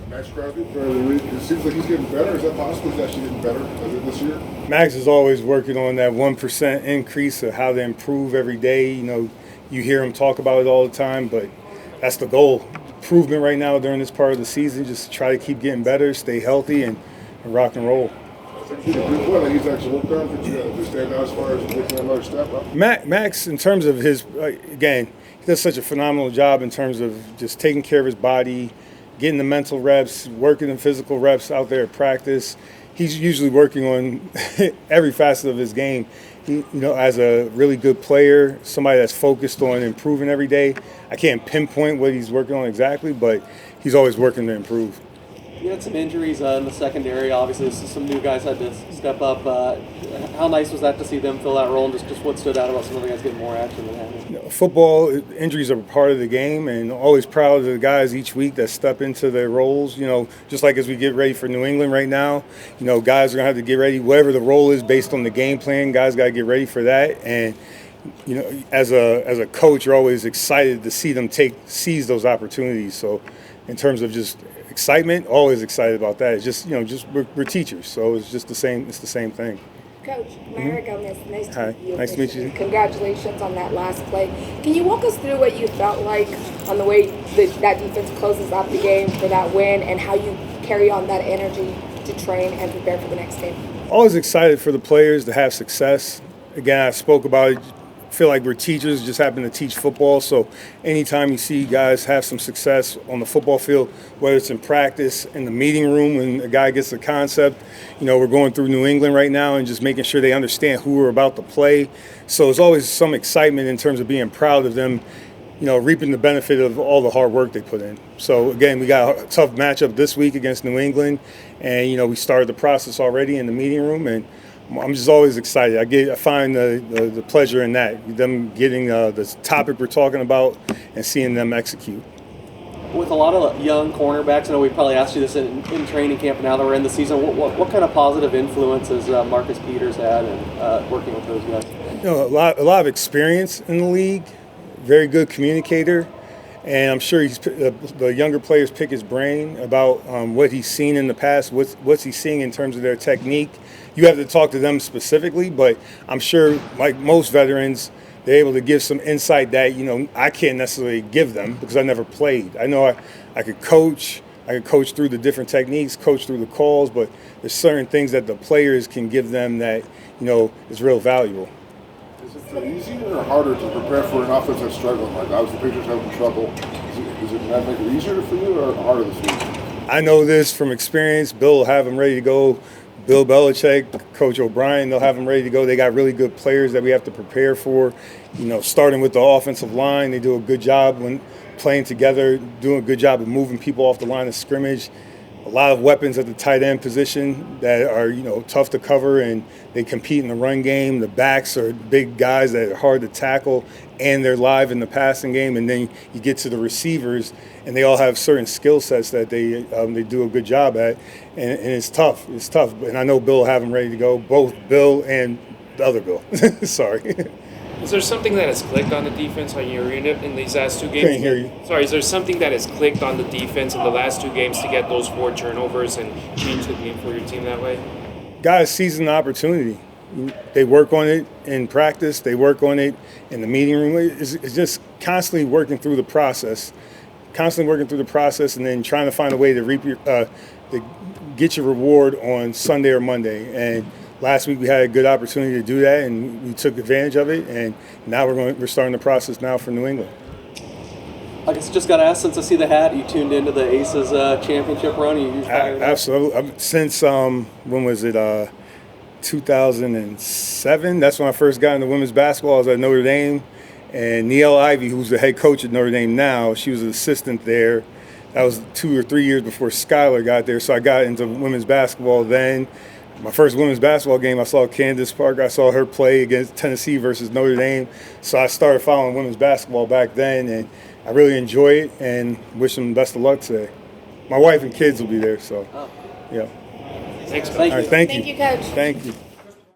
Max Crosby for the week. It seems like he's getting better. Is that possible? He's actually getting better this year? Max is always working on that 1% increase of how to improve every day. You know, you hear him talk about it all the time, but that's the goal. Improvement right now during this part of the season, just try to keep getting better, stay healthy, and rock and roll. He's actually worked on to stand out as far as making another step up. Max, in terms of his, again, he does such a phenomenal job in terms of just taking care of his body, getting the mental reps, working the physical reps out there at practice. He's usually working on every facet of his game. He, as a really good player, somebody that's focused on improving every day. I can't pinpoint what he's working on exactly, but he's always working to improve. You had some injuries in the secondary. Obviously, some new guys had to step up. How nice was that to see them fill that role, and just what stood out about some of the guys getting more action than having? Football, injuries are part of the game, and always proud of the guys each week that step into their roles. Just like as we get ready for New England right now, guys are going to have to get ready. Whatever the role is based on the game plan, guys got to get ready for that. And, as a coach, you're always excited to see them seize those opportunities. So in terms of just excitement, always excited about that. It's just, we're teachers, so it's just the same. It's the same thing. Coach, Myra Gomez, nice to meet you. Nice to meet you. Congratulations on that last play. Can you walk us through what you felt like on the way that defense closes out the game for that win, and how you carry on that energy to train and prepare for the next game? Always excited for the players to have success. Again, I spoke about it. Feel like we're teachers, just happen to teach football. So anytime you see guys have some success on the football field, whether it's in practice, in the meeting room when a guy gets the concept, we're going through New England right now and just making sure they understand who we're about to play. So there's always some excitement in terms of being proud of them, reaping the benefit of all the hard work they put in. So again, we got a tough matchup this week against New England, and we started the process already in the meeting room, and I'm just always excited. I find the pleasure in that, them getting the topic we're talking about and seeing them execute. With a lot of young cornerbacks, I know we probably asked you this in training camp, and now that we're in the season, what kind of positive influences Marcus Peters had in working with those guys? A lot of experience in the league, very good communicator, and I'm sure the younger players pick his brain about what he's seen in the past, what's he seeing in terms of their technique. You have to talk to them specifically, but I'm sure, like most veterans, they're able to give some insight that, I can't necessarily give them because I never played. I know I could coach. I could coach through the different techniques, coach through the calls, but there's certain things that the players can give them that, is real valuable. Is it easier or harder to prepare for an offense that's struggling? Like, obviously, the Patriots having trouble. Does it make it easier for you or harder this week? I know this from experience. Bill will have them ready to go. Bill Belichick, Coach O'Brien, they'll have them ready to go. They got really good players that we have to prepare for. Starting with the offensive line, they do a good job when playing together, doing a good job of moving people off the line of scrimmage. A lot of weapons at the tight end position that are, tough to cover, and they compete in the run game. The backs are big guys that are hard to tackle, and they're live in the passing game. And then you get to the receivers, and they all have certain skill sets that they do a good job at, and it's tough. It's tough, and I know Bill will have them ready to go. Both Bill and the other Bill. Sorry. Is there something that has clicked on the defense on your unit in these last two games? Can't hear you. Sorry, is there something that has clicked on the defense in the last two games to get those 4 turnovers and change the game for your team that way? Guys seizing the opportunity. They work on it in practice. They work on it in the meeting room. It's just constantly working through the process. And then trying to find a way to get your reward on Sunday or Monday. And last week we had a good opportunity to do that, and we took advantage of it. And now we're starting the process now for New England. I guess just got to ask, since I see the hat, you tuned into the Aces championship run? You Absolutely. Since when was it? 2007. That's when I first got into women's basketball. I was at Notre Dame. And Niele Ivey, who's the head coach at Notre Dame now, she was an assistant there. That was 2 or 3 years before Skylar got there. So I got into women's basketball then. My first women's basketball game, I saw Candace Parker. I saw her play against Tennessee versus Notre Dame. So I started following women's basketball back then, and I really enjoy it and wish them best of luck today. My wife and kids will be there, so yeah. Thanks. Thank you. All right, thank you. Thank you, Coach. Thank you.